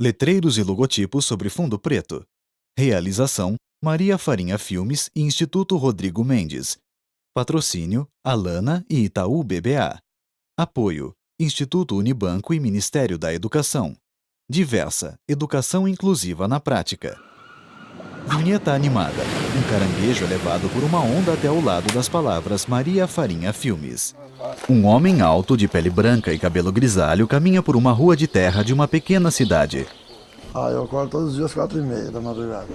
Letreiros e logotipos sobre fundo preto. Realização: Maria Farinha Filmes e Instituto Rodrigo Mendes. Patrocínio: Alana e Itaú BBA. Apoio: Instituto Unibanco e Ministério da Educação. Diversa: Educação inclusiva na prática. Vinheta animada: um caranguejo é levado por uma onda até o lado das palavras Maria Farinha Filmes. Um homem alto, de pele branca e cabelo grisalho, caminha por uma rua de terra de uma pequena cidade. Eu acordo todos os dias 4h30 da madrugada.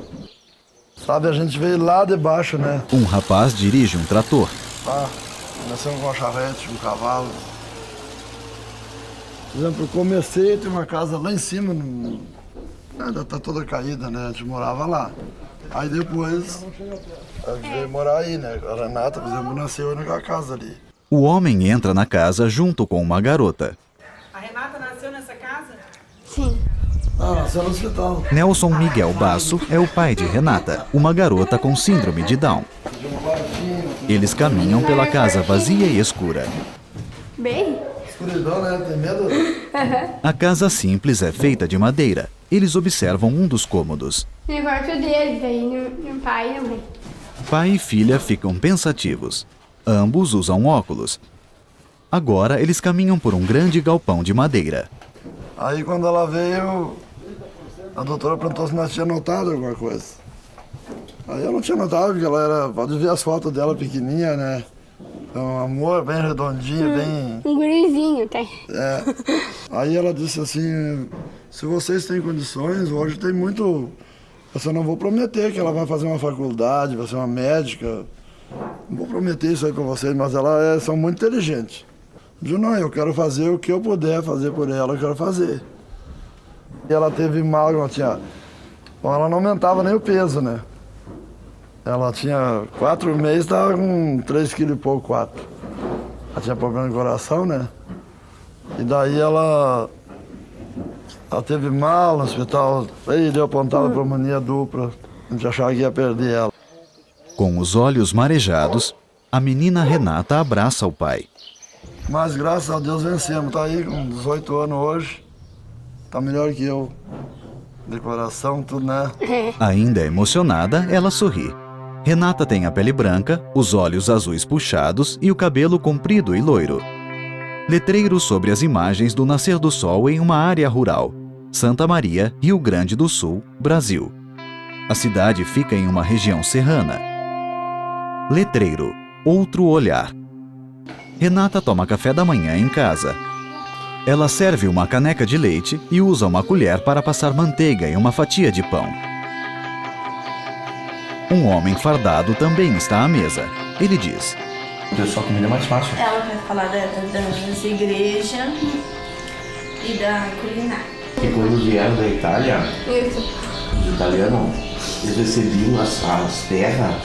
Sabe, a gente veio lá de baixo, né? Um rapaz dirige um trator. Começamos com uma charrete, um cavalo. Por exemplo, eu comecei, tem uma casa lá em cima, ainda tá toda caída, né? A gente morava lá. Aí depois, a gente veio morar aí, né? A Renata, por exemplo, nasceu naquela casa ali. O homem entra na casa junto com uma garota. A Renata nasceu nessa casa? Sim. Nasceu no hospital. Nelson Miguel Basso é o pai de Renata, uma garota com síndrome de Down. Eles caminham pela casa vazia e escura. Bem? Escuridão, né? Tem medo? A casa simples é feita de madeira. Eles observam um dos cômodos. No quarto deles, aí no pai também. Pai e filha ficam pensativos. Ambos usam óculos. Agora eles caminham por um grande galpão de madeira. Aí quando ela veio, a doutora perguntou se nós tinha notado alguma coisa. Aí eu não tinha notado, porque ela era... Pode ver as fotos dela pequenininha, né? Então, amor, bem redondinha, bem... Um gurizinho, tá? Aí ela disse assim, se vocês têm condições, hoje tem muito... Eu não vou prometer que ela vai fazer uma faculdade, vai ser uma médica. Não vou prometer isso aí pra vocês, mas elas são muito inteligentes. Eu digo, não, eu quero fazer o que eu puder fazer por ela, eu quero fazer. E ela teve mal, ela tinha... Bom, ela não aumentava nem o peso, né? Ela tinha 4 meses, estava com 3 quilos e pouco, 4. Ela tinha problema de coração, né? E daí ela teve mal no hospital, aí deu pontada pneumonia dupla, a gente achava que ia perder ela. Com os olhos marejados, a menina Renata abraça o pai. Mas graças a Deus vencemos, tá aí com 18 anos hoje, tá melhor que eu. Decoração, tudo, né? Ainda emocionada, ela sorri. Renata tem a pele branca, os olhos azuis puxados e o cabelo comprido e loiro. Letreiros sobre as imagens do nascer do sol em uma área rural. Santa Maria, Rio Grande do Sul, Brasil. A cidade fica em uma região serrana. Letreiro: outro olhar. Renata toma café da manhã em casa. Ela serve uma caneca de leite e usa uma colher para passar manteiga em uma fatia de pão. Um homem fardado também está à mesa. Ele diz: A sua comida é mais fácil. Ela vai falar das igrejas e da culinária. E quando vieram da Itália, Isso. os italianos, eles recebiam as terras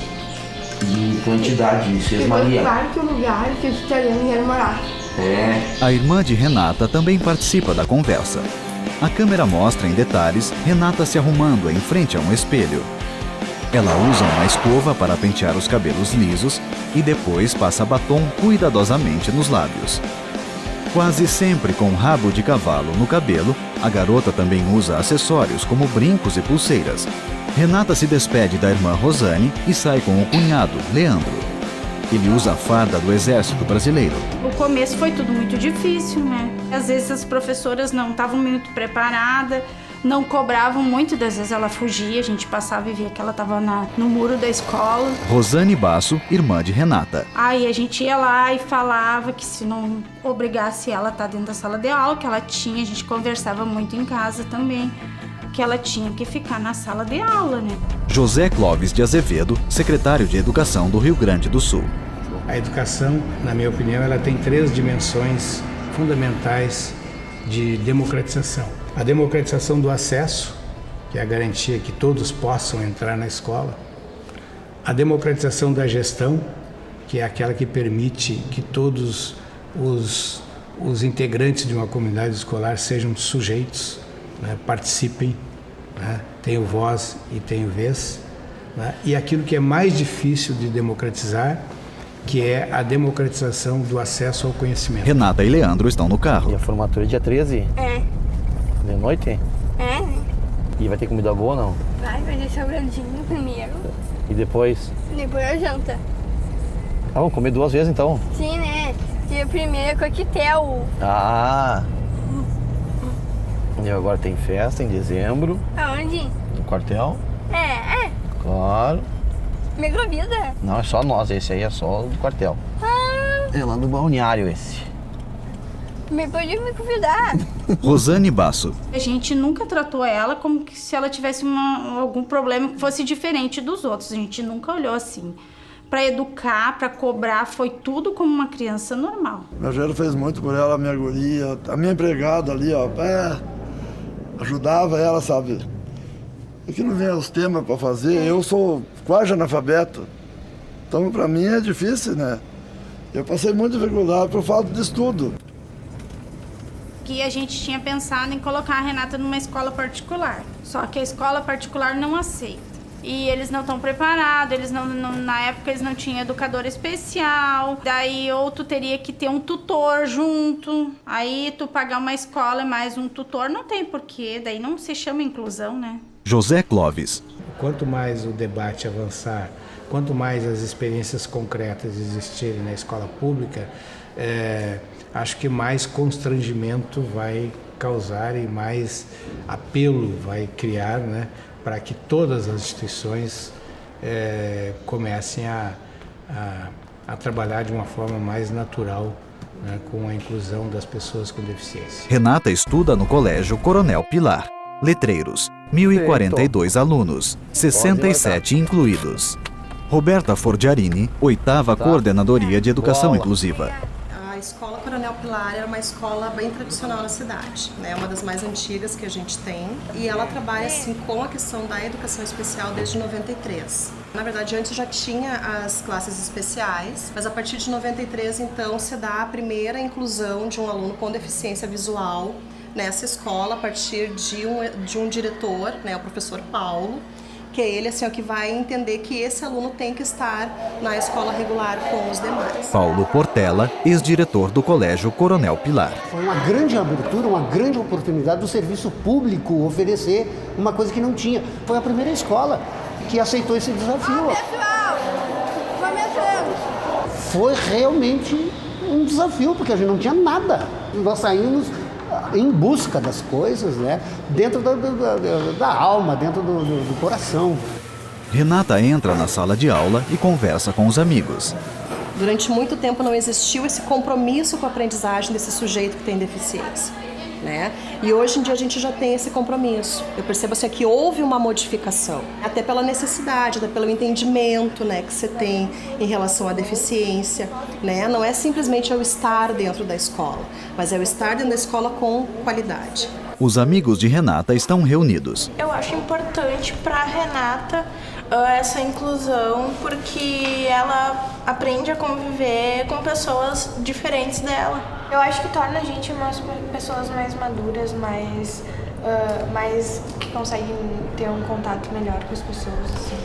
em quantidade, em sesmaria. Quarto lugar que os italianos vieram morar. A irmã de Renata também participa da conversa. A câmera mostra em detalhes Renata se arrumando em frente a um espelho. Ela usa uma escova para pentear os cabelos lisos e depois passa batom cuidadosamente nos lábios. Quase sempre com rabo de cavalo no cabelo, a garota também usa acessórios como brincos e pulseiras. Renata se despede da irmã Rosane e sai com o cunhado, Leandro. Ele usa a farda do Exército Brasileiro. O começo foi tudo muito difícil, né? Às vezes as professoras não estavam muito preparadas, não cobravam muito, às vezes ela fugia, a gente passava e via que ela estava no muro da escola. Rosane Basso, irmã de Renata. Aí a gente ia lá e falava que se não obrigasse ela a estar dentro da sala de aula, que ela tinha, a gente conversava muito em casa também, que ela tinha que ficar na sala de aula, né? José Clóvis de Azevedo, secretário de Educação do Rio Grande do Sul. A educação, na minha opinião, ela tem 3 dimensões fundamentais de democratização. A democratização do acesso, que é a garantia que todos possam entrar na escola. A democratização da gestão, que é aquela que permite que todos os integrantes de uma comunidade escolar sejam sujeitos, né, participem, né, tenham voz e tenham vez. Né, e aquilo que é mais difícil de democratizar, que é a democratização do acesso ao conhecimento. Renata e Leandro estão no carro. E a formatura é dia 13? É. De noite? É. E vai ter comida boa ou não? Vai ter sobradinho primeiro, E depois? depois a janta. Ah, vamos comer 2 vezes então. Sim, né? Dia primeiro é coquetel. Ah! E agora tem festa em dezembro, Aonde? no quartel. É. Claro. Mega vida. Não, é só nós, esse aí é só do quartel. É lá no balneário esse. Me pode me convidar. Rosane Basso. A gente nunca tratou ela como que se ela tivesse algum problema que fosse diferente dos outros. A gente nunca olhou assim. Para educar, para cobrar, foi tudo como uma criança normal. Meu genro fez muito por ela, a minha guria, a minha empregada ali, ó. Ajudava ela, sabe? Aqui não vem os temas para fazer, eu sou quase analfabeto. Então, para mim é difícil, né? Eu passei muita dificuldade por falta de estudo. Que a gente tinha pensado em colocar a Renata numa escola particular. Só que a escola particular não aceita. E eles não estão preparados, na época eles não tinham educador especial. Daí ou tu teria que ter um tutor junto. Aí tu pagar uma escola e mais um tutor, não tem porquê. Daí não se chama inclusão, né? José Clóvis. Quanto mais o debate avançar, quanto mais as experiências concretas existirem na escola pública, acho que mais constrangimento vai causar e mais apelo vai criar, né, para que todas as instituições comecem a trabalhar de uma forma mais natural, né, com a inclusão das pessoas com deficiência. Renata estuda no Colégio Coronel Pilar. Letreiros, 1.042 alunos, 67 incluídos. Roberta Forgiarini, 8ª Coordenadoria de Educação Inclusiva. A Escola Coronel Pilar é uma escola bem tradicional na cidade, né? Uma das mais antigas que a gente tem. E ela trabalha assim com a questão da educação especial desde 93. Na verdade, antes já tinha as classes especiais, mas a partir de 93, então, se dá a primeira inclusão de um aluno com deficiência visual nessa escola a partir de um diretor, né, o professor Paulo, que é ele assim, que vai entender que esse aluno tem que estar na escola regular com os demais. Paulo Portela, ex-diretor do Colégio Coronel Pilar. Foi uma grande abertura, uma grande oportunidade do serviço público oferecer uma coisa que não tinha. Foi a primeira escola que aceitou esse desafio. Pessoal, começamos. Foi realmente um desafio, porque a gente não tinha nada. Nós saímos em busca das coisas, né? Dentro da alma, dentro do coração. Renata entra na sala de aula e conversa com os amigos. Durante muito tempo não existiu esse compromisso com a aprendizagem desse sujeito que tem deficiência, né? E hoje em dia a gente já tem esse compromisso. Eu percebo assim que houve uma modificação, até pela necessidade, até pelo entendimento, né, que você tem em relação à deficiência, né? Não é simplesmente eu estar dentro da escola, mas é eu estar dentro da escola com qualidade. Os amigos de Renata estão reunidos. Eu acho importante para a Renata essa inclusão, porque ela aprende a conviver com pessoas diferentes dela. Eu acho que torna a gente umas pessoas mais maduras, mais que conseguem ter um contato melhor com as pessoas, assim.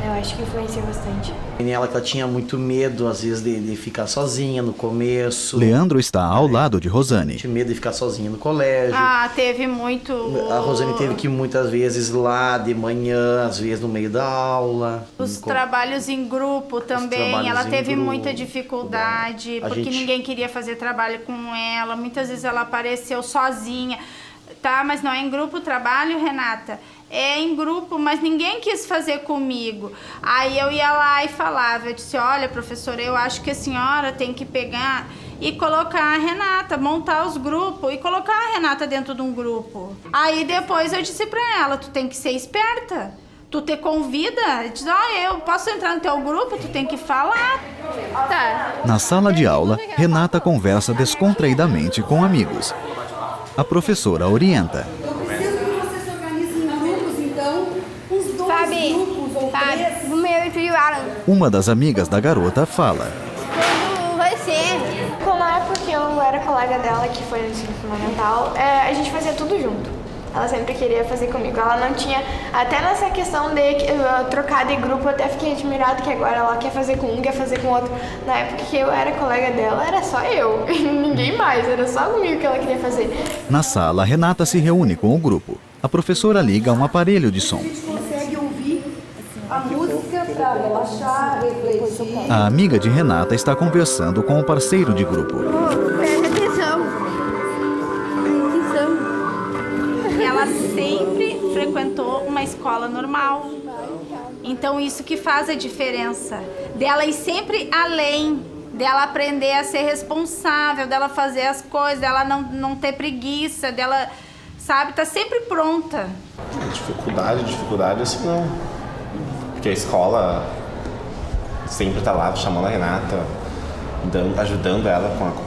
Eu acho que influencia bastante. E ela que ela tinha muito medo, às vezes, de ficar sozinha no começo. Leandro está ao lado de Rosane. Tinha medo de ficar sozinha no colégio. Ah, teve muito... A Rosane teve que ir muitas vezes lá de manhã, às vezes no meio da aula. Os trabalhos em grupo também, ela teve muita dificuldade, porque ninguém queria fazer trabalho com ela. Muitas vezes ela apareceu sozinha. Tá, mas não é em grupo o trabalho, Renata? É em grupo, mas ninguém quis fazer comigo. Aí eu ia lá e falava, eu disse, olha, professora, eu acho que a senhora tem que pegar e colocar a Renata, montar os grupos e colocar a Renata dentro de um grupo. Aí depois eu disse pra ela, tu tem que ser esperta. Tu te convida, diz, eu posso entrar no teu grupo, tu tem que falar. Tá. Na sala de aula, Renata conversa descontraidamente com amigos. A professora orienta. Eu preciso que você se organize em grupos, então, uns 2 grupos ou 3. Vamos eu e o Alan. Uma das amigas da garota fala. Quando vai ser? Na época que eu era colega dela, que foi no ensino fundamental, a gente fazia tudo junto. ela sempre queria fazer comigo. Ela não tinha, até nessa questão de trocar de grupo, eu até fiquei admirada que agora ela quer fazer com um, quer fazer com outro. Na época que eu era colega dela, era só eu, e ninguém mais, era só comigo que ela queria fazer. Na sala, Renata se reúne com o grupo. A professora liga um aparelho de som. A gente consegue ouvir a música para relaxar, refletir. A amiga de Renata está conversando com o parceiro de grupo. Presta atenção. Ela sempre frequentou uma escola normal. Então isso que faz a diferença. Dela ir sempre além, dela aprender a ser responsável, dela fazer as coisas, dela não ter preguiça, dela, sabe, tá sempre pronta. Dificuldade assim não. Porque a escola sempre tá lá chamando a Renata, ajudando ela com a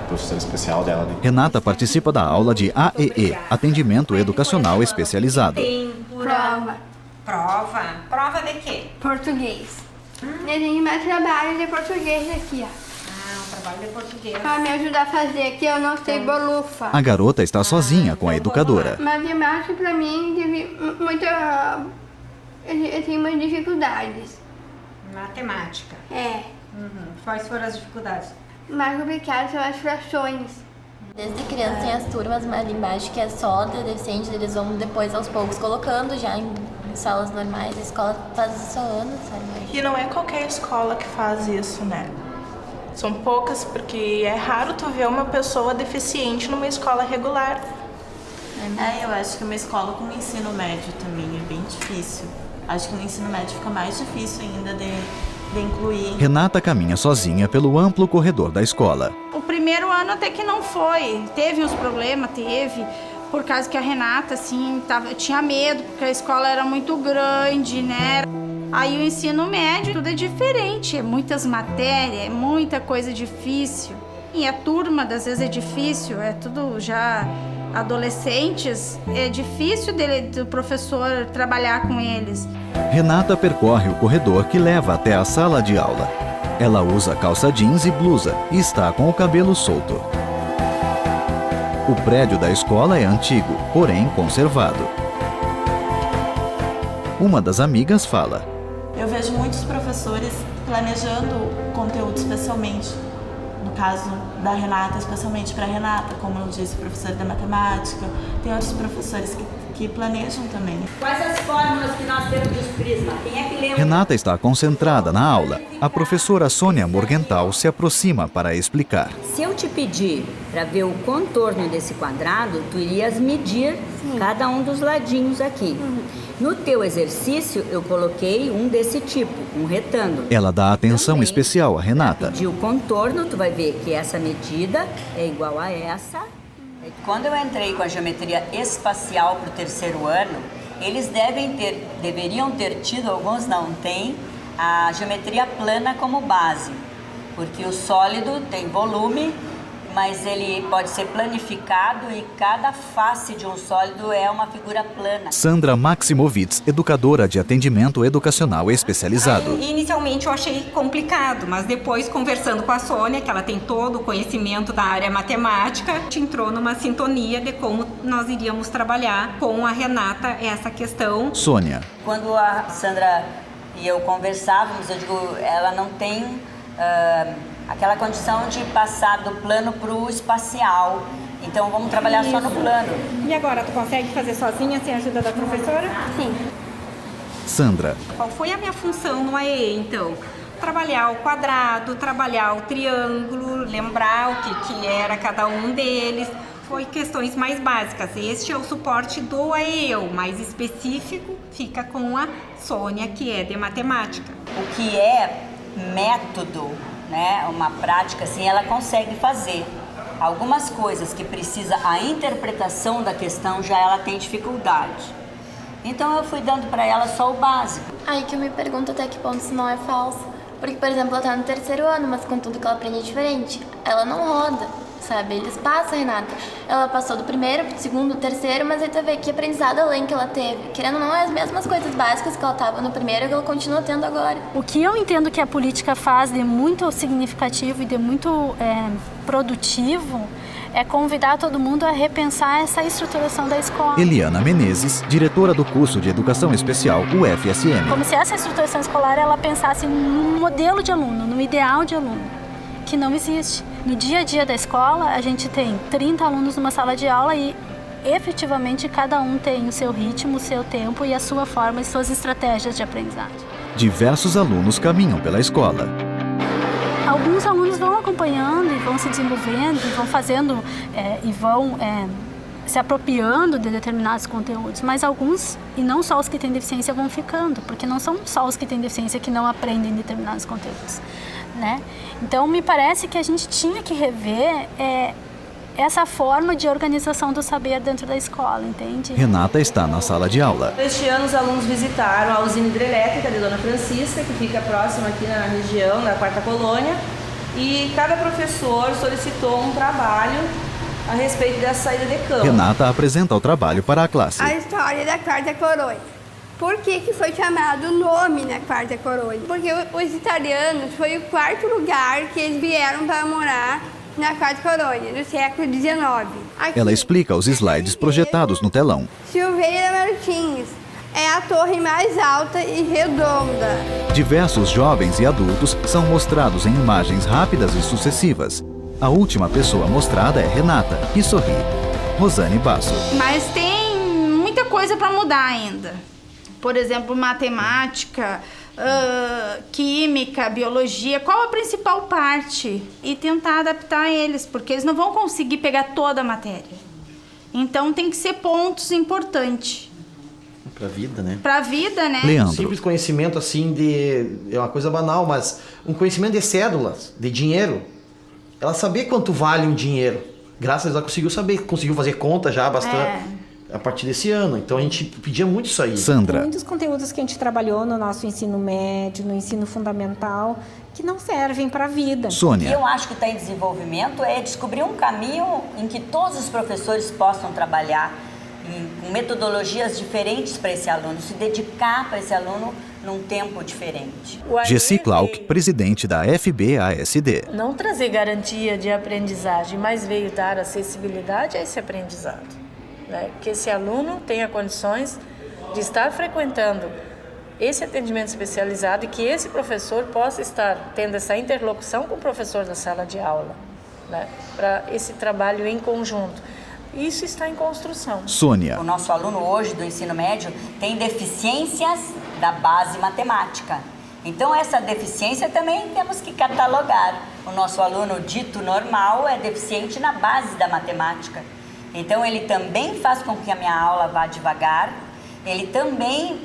professora especial dela. Renata participa da aula de AEE, Atendimento Educacional Especializado. Prova. Prova de quê? Português. Eu tenho meu trabalho de português aqui, ó. Um trabalho de português. Pra me ajudar a fazer, que eu não sei bolufa. A garota está sozinha com a educadora. Matemática pra mim teve muita... Eu tenho umas dificuldades. Matemática. É. Quais foram as dificuldades? Mais complicadas são as frações. Desde criança tem as turmas ali embaixo que é só de deficiente, eles vão depois aos poucos colocando já em salas normais. A escola faz isso há anos, sabe? E não é qualquer escola que faz isso, né? São poucas, porque é raro tu ver uma pessoa deficiente numa escola regular. Eu acho que uma escola com ensino médio também é bem difícil. Acho que no ensino médio fica mais difícil ainda de incluir. Renata caminha sozinha pelo amplo corredor da escola. O primeiro ano até que não foi. Teve uns problemas, por causa que a Renata, assim, tinha medo, porque a escola era muito grande, né? Aí o ensino médio, tudo é diferente, é muitas matérias, é muita coisa difícil. E a turma, às vezes, é difícil, é tudo já adolescentes, é difícil do professor trabalhar com eles. Renata percorre o corredor que leva até a sala de aula. Ela usa calça jeans e blusa e está com o cabelo solto. O prédio da escola é antigo, porém conservado. Uma das amigas fala: Eu vejo muitos professores planejando conteúdo especialmente. No caso da Renata, especialmente para a Renata, como eu disse, professora de matemática. Tem outros professores que planejam também. Quais as fórmulas que nós temos dos prisma? Quem é que lembra? Renata está concentrada na aula. A professora Sônia Morgenthal se aproxima para explicar. Se eu te pedir para ver o contorno desse quadrado, tu irias medir cada um dos ladinhos aqui. No teu exercício, eu coloquei um desse tipo, um retângulo. Ela dá atenção especial a Renata. De o contorno, tu vai ver que essa medida é igual a essa. Quando eu entrei com a geometria espacial para o terceiro ano, eles deveriam ter tido, alguns não têm, a geometria plana como base, porque o sólido tem volume, mas ele pode ser planificado e cada face de um sólido é uma figura plana. Sandra Maximovitz, educadora de atendimento educacional especializado. Inicialmente eu achei complicado, mas depois conversando com a Sônia, que ela tem todo o conhecimento da área matemática, a gente entrou numa sintonia de como nós iríamos trabalhar com a Renata essa questão. Sônia. Quando a Sandra e eu conversávamos, eu digo, ela não tem aquela condição de passar do plano para o espacial. Então vamos trabalhar só no plano. E agora, tu consegue fazer sozinha sem a ajuda da professora? Sim. Sandra. Qual foi a minha função no AEE, então? Trabalhar o quadrado, trabalhar o triângulo, lembrar o que era cada um deles. Foi questões mais básicas. Este é o suporte do AEE, o mais específico fica com a Sônia, que é de matemática. O que é método, né, uma prática assim, ela consegue fazer. Algumas coisas que precisa a interpretação da questão, já ela tem dificuldade. Então eu fui dando para ela só o básico. Aí que eu me pergunto até que ponto isso não é falso. Porque, por exemplo, ela tá no terceiro ano, mas com tudo que ela aprende é diferente. Ela não roda, sabe? Eles passam, Renata. Ela passou do primeiro pro segundo, terceiro, mas aí tu vê que aprendizado além que ela teve. Querendo ou não, é as mesmas coisas básicas que ela tava no primeiro que ela continua tendo agora. O que eu entendo que a política faz de muito significativo e de muito produtivo é convidar todo mundo a repensar essa estruturação da escola. Eliana Menezes, diretora do curso de Educação Especial, UFSM. Como se essa estruturação escolar ela pensasse num modelo de aluno, no ideal de aluno, que não existe. No dia a dia da escola, a gente tem 30 alunos numa sala de aula e efetivamente cada um tem o seu ritmo, o seu tempo e a sua forma e suas estratégias de aprendizagem. Diversos alunos caminham pela escola. Alguns alunos vão acompanhando e vão se desenvolvendo e vão fazendo e vão se apropriando de determinados conteúdos, mas alguns, e não só os que têm deficiência, vão ficando, porque não são só os que têm deficiência que não aprendem determinados conteúdos, né? Então, me parece que a gente tinha que rever essa forma de organização do saber dentro da escola, entende? Renata está na sala de aula. Este ano, os alunos visitaram a usina hidrelétrica de Dona Francisca, que fica próxima aqui na região, na 4ª colônia, e cada professor solicitou um trabalho a respeito dessa saída de campo. Renata apresenta o trabalho para a classe. A história da 4ª colônia. Por que foi chamado o nome na 4ª colônia? Porque os italianos foi o 4º lugar que eles vieram para morar na 4ª colônia, do século XIX. Aqui, ela explica os slides projetados no telão. Silveira Martins é a torre mais alta e redonda. Diversos jovens e adultos são mostrados em imagens rápidas e sucessivas. A última pessoa mostrada é Renata, que sorri. Rosane Basso. Mas tem muita coisa para mudar ainda. Por exemplo, matemática, química, biologia. Qual a principal parte? E tentar adaptar eles, porque eles não vão conseguir pegar toda a matéria. Então tem que ser pontos importantes. Pra vida, né? Pra vida, né? Leandro. Simples conhecimento, assim, é uma coisa banal, mas um conhecimento de cédulas, de dinheiro. Ela sabia quanto vale um dinheiro. Graças a Deus ela conseguiu saber, conseguiu fazer conta já bastante a partir desse ano. Então a gente pedia muito isso aí. Sandra. Muitos conteúdos que a gente trabalhou no nosso ensino médio, no ensino fundamental, que não servem para a vida. Sônia. E eu acho que está em desenvolvimento é descobrir um caminho em que todos os professores possam trabalhar com metodologias diferentes para esse aluno, se dedicar para esse aluno num tempo diferente. Jessi Clark, presidente da FBASD. Não trazer garantia de aprendizagem, mas veio dar acessibilidade a esse aprendizado, né? Que esse aluno tenha condições de estar frequentando esse atendimento especializado e que esse professor possa estar tendo essa interlocução com o professor da sala de aula, né? Para esse trabalho em conjunto. Isso está em construção. Sônia. O nosso aluno hoje do ensino médio tem deficiências da base matemática. Então essa deficiência também temos que catalogar. O nosso aluno dito normal é deficiente na base da matemática. Então ele também faz com que a minha aula vá devagar. Ele também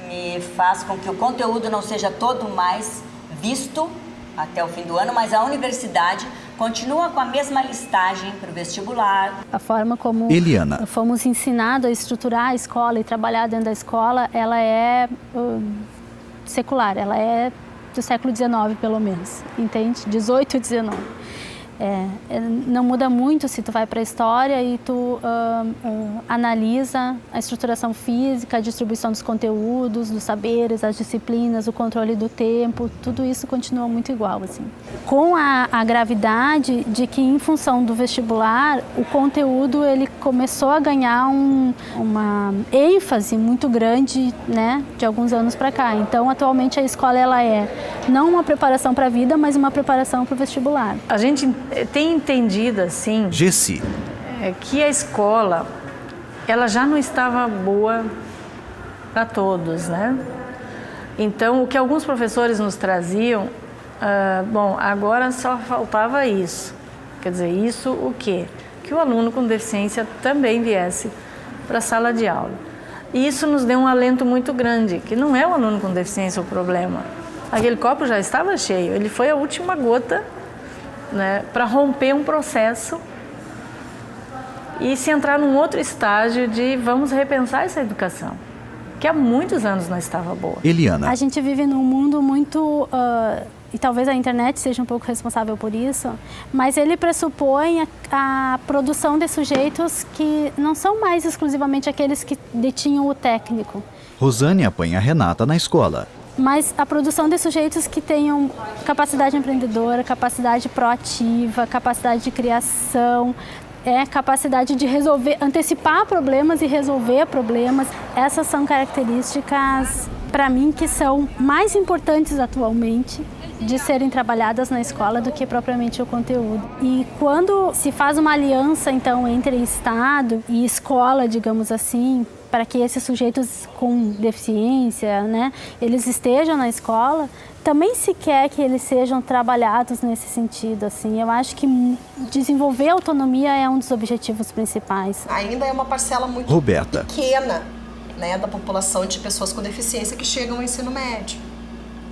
me faz com que o conteúdo não seja todo mais visto até o fim do ano, mas a universidade continua com a mesma listagem para o vestibular. A forma como Eliana. fomos ensinados a estruturar a escola e trabalhar dentro da escola, ela é secular, ela é do século XIX, pelo menos, entende? 18 e 19. Não muda muito se tu vai para a história e tu analisa a estruturação física, a distribuição dos conteúdos, dos saberes, as disciplinas, o controle do tempo, tudo isso continua muito igual, assim. Com a gravidade de que, em função do vestibular, o conteúdo ele começou a ganhar uma ênfase muito grande, né, de alguns anos para cá. Então, atualmente a escola ela é não uma preparação para a vida, mas uma preparação para o vestibular. A gente tem entendido, assim, Jessi. Que a escola, ela já não estava boa para todos, né? Então, o que alguns professores nos traziam, bom, agora só faltava isso. Quer dizer, isso o quê? Que o aluno com deficiência também viesse para a sala de aula. E isso nos deu um alento muito grande, que não é o aluno com deficiência o problema. Aquele copo já estava cheio, ele foi a última gota, né, para romper um processo e se entrar num outro estágio de vamos repensar essa educação, que há muitos anos não estava boa. Eliana. A gente vive num mundo muito, e talvez a internet seja um pouco responsável por isso, mas ele pressupõe a produção de sujeitos que não são mais exclusivamente aqueles que detinham o técnico. Rosane apanha Renata na escola. mas a produção de sujeitos que tenham capacidade empreendedora, capacidade proativa, capacidade de criação, capacidade de resolver, antecipar problemas e resolver problemas. Essas são características, para mim, que são mais importantes atualmente de serem trabalhadas na escola do que propriamente o conteúdo. E quando se faz uma aliança, então, entre Estado e escola, digamos assim, para que esses sujeitos com deficiência, né, eles estejam na escola, também se quer que eles sejam trabalhados nesse sentido, assim. Eu acho que desenvolver a autonomia é um dos objetivos principais. Ainda é uma parcela muito Roberta. pequena, né, da população de pessoas com deficiência que chegam ao ensino médio,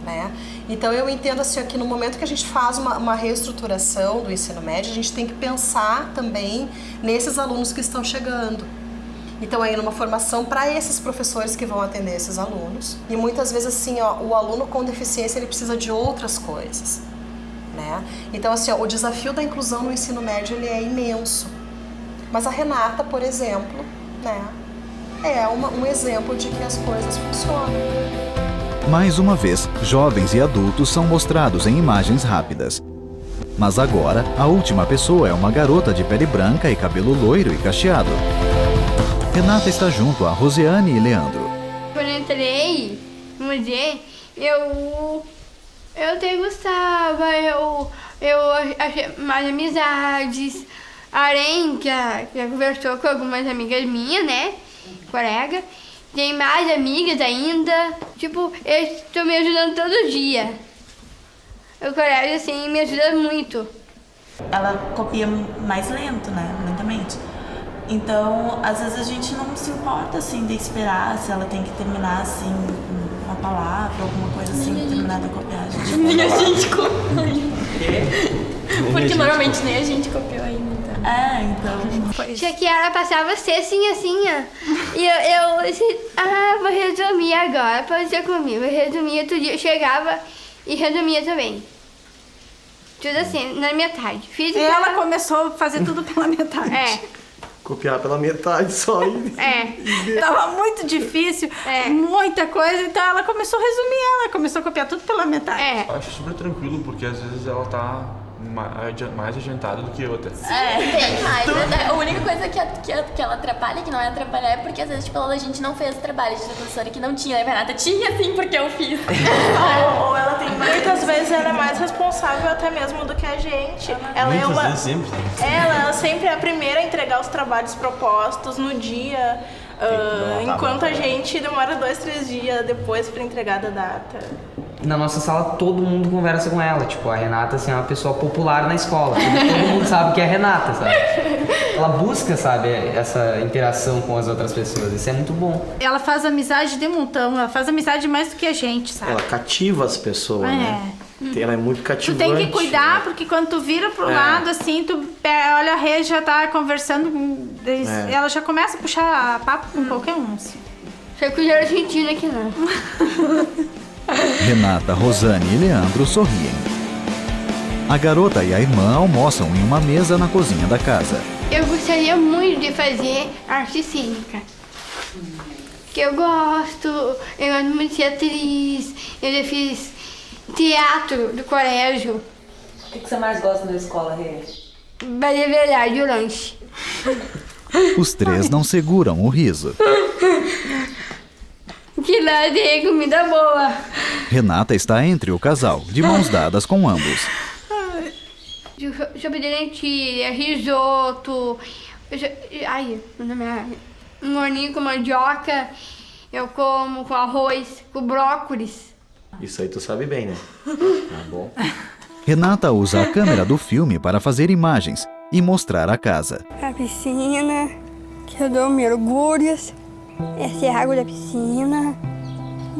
né? Então eu entendo assim que no momento que a gente faz uma reestruturação do ensino médio, a gente tem que pensar também nesses alunos que estão chegando. Então aí numa formação para esses professores que vão atender esses alunos. E muitas vezes assim, o aluno com deficiência ele precisa de outras coisas, né? Então assim, o desafio da inclusão no ensino médio ele é imenso. Mas a Renata, por exemplo, né, é um exemplo de que as coisas funcionam. Mais uma vez, jovens e adultos são mostrados em imagens rápidas. Mas agora, a última pessoa é uma garota de pele branca e cabelo loiro e cacheado. Renata está junto a Rosiane e Leandro. Quando eu entrei no museu, eu até gostava, eu achei mais amizades. A Aren, que já conversou com algumas amigas minhas, né, colega. Tem mais amigas ainda. Tipo, eles estão me ajudando todo dia. O colégio, assim, me ajuda muito. Ela copia mais lento, né? Lentamente. Então, às vezes a gente não se importa, assim, de esperar se ela tem que terminar, assim, uma palavra, alguma coisa assim, terminar da copiagem. Nem a gente copiou. Porque normalmente nem a gente copiou ainda. Então. Tinha que ela passava assim, ó. E eu disse, vou resumir agora, pode ser comigo. Eu resumia outro dia, eu chegava e resumia também. Tudo assim, na metade. Ela começou a fazer tudo pela metade. Copiar pela metade só. Tava muito difícil, muita coisa, então ela começou a resumir, ela começou a copiar tudo pela metade. Eu acho super tranquilo, porque às vezes ela tá mais adiantada do que outra. Bem mais. A única coisa que ela atrapalha, que não é atrapalhar, é porque às vezes tipo, a gente não fez o trabalho de professora que não tinha. A Renata tinha sim, porque eu fiz. ou ela tem muitas vezes ela é mais responsável até mesmo do que a gente. Ela vezes sempre. Ela sempre é a primeira a entregar os trabalhos propostos no dia, enquanto a gente demora 2-3 dias depois para entregar da data. Na nossa sala todo mundo conversa com ela, tipo, a Renata assim, é uma pessoa popular na escola, todo mundo sabe que é a Renata, sabe? Ela busca, sabe, essa interação com as outras pessoas, isso é muito bom. Ela faz amizade de montão, ela faz amizade mais do que a gente, sabe? Ela cativa as pessoas, né? Ela é muito cativante. Tu tem que cuidar, porque quando tu vira pro lado, assim, tu olha a Rê já tá conversando, ela já começa a puxar papo com qualquer um, assim. Só que eu já era argentina aqui não. Renata, Rosane e Leandro sorriem. A garota e a irmã almoçam em uma mesa na cozinha da casa. Eu gostaria muito de fazer arte cênica. Que eu gosto muito de ser atriz, eu já fiz teatro do colégio. O que você mais gosta da escola, Rê? Mas é verdade, o lanche. Os três não seguram o riso. Que lá tem comida boa. Renata está entre o casal, de mãos dadas com ambos. Sopa de lentilha, risoto, um morninho com mandioca, eu como com arroz, com brócolis. Isso aí tu sabe bem, né? Tá bom. Renata usa a câmera do filme para fazer imagens e mostrar a casa. A piscina, que eu dou mergulhos. Essa é a água da piscina.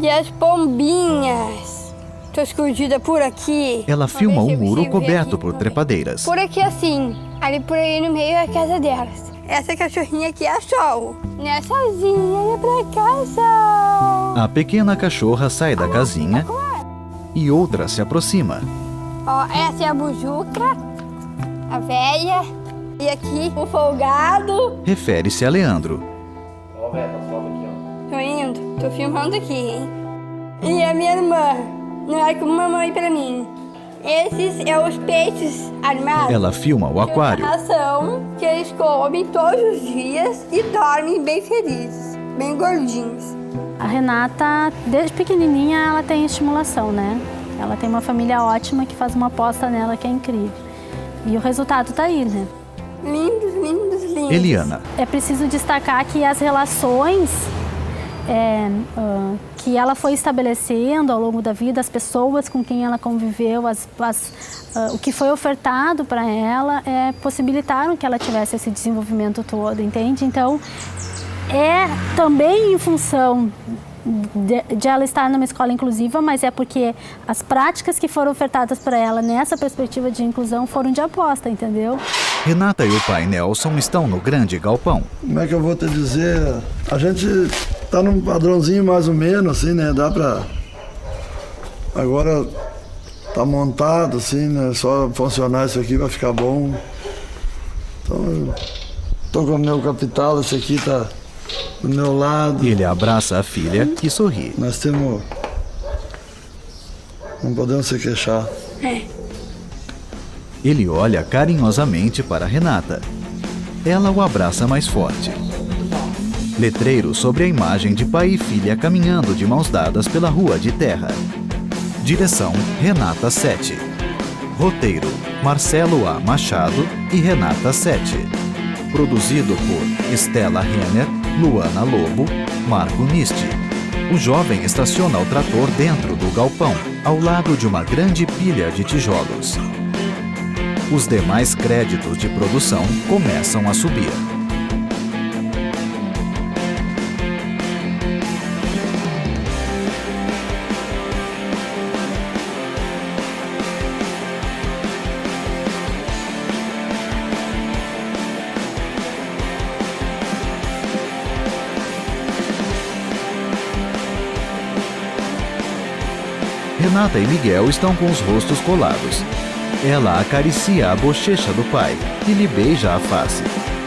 E as pombinhas. Tô escondida por aqui. Ela filma um muro coberto por trepadeiras. Por aqui assim. Ali por aí no meio é a casa delas. Essa cachorrinha aqui é a Sol. Não é sozinha, é pra casa. A pequena cachorra sai da casinha e outra se aproxima. Ó, essa é a Bujuca, a véia. E aqui o folgado. Refere-se a Leandro. Ó, velho, tá foto aqui, ó. Tô indo, tô filmando aqui, hein? e a minha irmã. Não é como mamãe pra mim. Esses são os peixes armados. Ela filma o aquário. Ração que eles comem todos os dias e dormem bem felizes, bem gordinhos. A Renata, desde pequenininha, ela tem estimulação, né? Ela tem uma família ótima que faz uma aposta nela que é incrível. E o resultado tá aí, né? Lindos, lindos, lindos. Eliana. É preciso destacar que as relações que ela foi estabelecendo ao longo da vida, as pessoas com quem ela conviveu, o que foi ofertado para ela, possibilitaram que ela tivesse esse desenvolvimento todo, entende? Então, é também em função de ela estar numa escola inclusiva, mas é porque as práticas que foram ofertadas para ela nessa perspectiva de inclusão foram de aposta, entendeu? Renata e o pai Nelson estão no grande galpão. Como é que eu vou te dizer? A gente tá num padrãozinho mais ou menos, assim, né? Dá pra... Agora tá montado, assim, né? Só funcionar isso aqui vai ficar bom. Então, eu tô com o meu capital, esse aqui tá do meu lado. Ele abraça a filha e sorri. Nós temos... Não podemos se queixar. Ele olha carinhosamente para Renata. Ela o abraça mais forte. Letreiro sobre a imagem de pai e filha caminhando de mãos dadas pela rua de terra. Direção: Renata Sete. Roteiro: Marcelo A. Machado e Renata Sete. Produzido por Estela Renner, Luana Lobo, Marco Nisti. O jovem estaciona o trator dentro do galpão, ao lado de uma grande pilha de tijolos. Os demais créditos de produção começam a subir. Renata e Miguel estão com os rostos colados. Ela acaricia a bochecha do pai e lhe beija a face.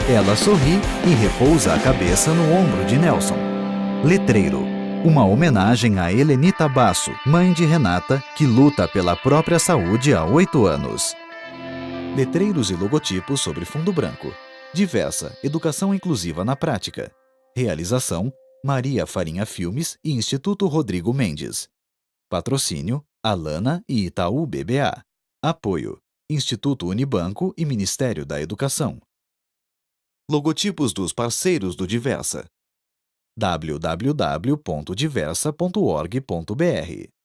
Ela sorri e repousa a cabeça no ombro de Nelson. Letreiro: uma homenagem a Helenita Basso, mãe de Renata, que luta pela própria saúde há 8 anos. Letreiros e logotipos sobre fundo branco. Diversa, educação inclusiva na prática. Realização: Maria Farinha Filmes e Instituto Rodrigo Mendes. Patrocínio: Alana e Itaú BBA. Apoio: Instituto Unibanco e Ministério da Educação. Logotipos dos parceiros do Diversa. www.diversa.org.br